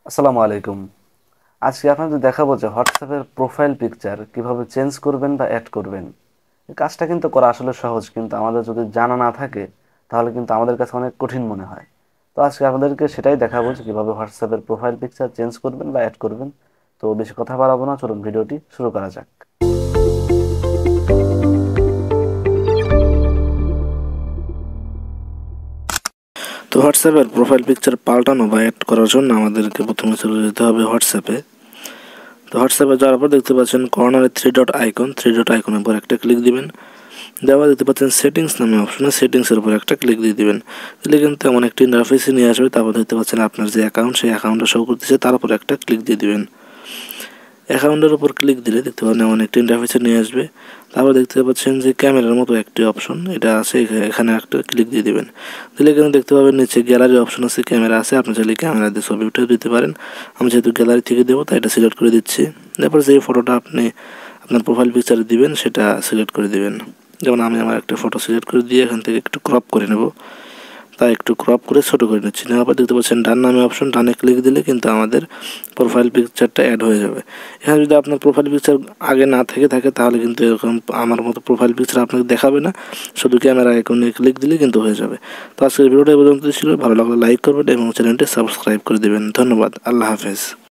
আসসালামু আলাইকুম। আজকে আপনাদের দেখাবো যে হোয়াটসঅ্যাপের প্রোফাইল পিকচার কিভাবে চেঞ্জ করবেন বা অ্যাড করবেন। এই কাজটা কিন্তু করা আসলে সহজ, কিন্তু আমাদের যদি জানা না থাকে তাহলে কিন্তু আমাদের কাছে অনেক কঠিন মনে হয়। তো আজকে আপনাদেরকে সেটাই দেখাবো যে কিভাবে হোয়াটসঅ্যাপের প্রোফাইল পিকচার চেঞ্জ করবেন বা অ্যাড করবেন। তো বেশি কথা বাড়াবো না, চলুন ভিডিওটি শুরু করা যাক। তো হোয়াটসঅ্যাপের প্রোফাইল পিকচার পাল্টানো বা অ্যাড করার জন্য আমাদেরকে প্রথমে চলে যেতে হবে হোয়াটসঅ্যাপে। তো হোয়াটসঅ্যাপে যাওয়ার পর দেখতে পাচ্ছেন কর্নারে থ্রি ডট আইকনের উপর একটা ক্লিক দিবেন। দেওয়া দেখতে পাচ্ছেন সেটিংস নামে অপশনে সেটিংসের উপর একটা ক্লিক দিয়ে দিবেন। দিলে কিন্তু এমন একটি ইন্টারফেসে নিয়ে আসবে। তারপর দেখতে পাচ্ছেন আপনার যে অ্যাকাউন্ট, সেই অ্যাকাউন্টটা শো করতেছে, তার উপর একটা ক্লিক দিয়ে দিবেন। অ্যাকাউন্টের উপর ক্লিক দিলে দেখতে পাবেন এমন একটি ইন্টারফেসে নিয়ে আসবে। তারপর দেখতে পাচ্ছেন যে ক্যামেরার মতো একটি অপশন এটা আছে, এখানে একটা ক্লিক দিয়ে দিবেন। দিলে কিন্তু দেখতে পাবেন নিচে গ্যালারি অপশন আছে, ক্যামেরা আছে। আপনি চাইলে ক্যামেরা দিয়ে ছবি উঠে দিতে পারেন। আমি যেহেতু গ্যালারি থেকে দেবো তাই এটা সিলেক্ট করে দিচ্ছি। তারপর যে ফটোটা আপনি আপনার প্রোফাইল পিকচারে দিবেন সেটা সিলেক্ট করে দিবেন। যেমন আমি আমার একটা ফটো সিলেক্ট করে দিয়ে এখান থেকে একটু ক্রপ করে নেব, তাই একটু ক্রপ করে ছোট করে নিচ্ছি। নেওয়ার পর দেখতে পাচ্ছেন ডান নামে অপশন, ডানে ক্লিক দিলে কিন্তু আমাদের প্রোফাইল পিকচারটা অ্যাড হয়ে যাবে। এখানে যদি আপনার প্রোফাইল পিকচার আগে না থেকে থাকে তাহলে কিন্তু এরকম আমার মতো প্রোফাইল পিকচার আপনাকে দেখাবে না, শুধু ক্যামেরা আইকনে ক্লিক দিলে কিন্তু হয়ে যাবে। তো আজকের ভিডিওটা এই পর্যন্ত ছিল। ভালো লাগলে লাইক করবেন এবং চ্যানেলটি সাবস্ক্রাইব করে দেবেন। ধন্যবাদ। আল্লাহ হাফেজ।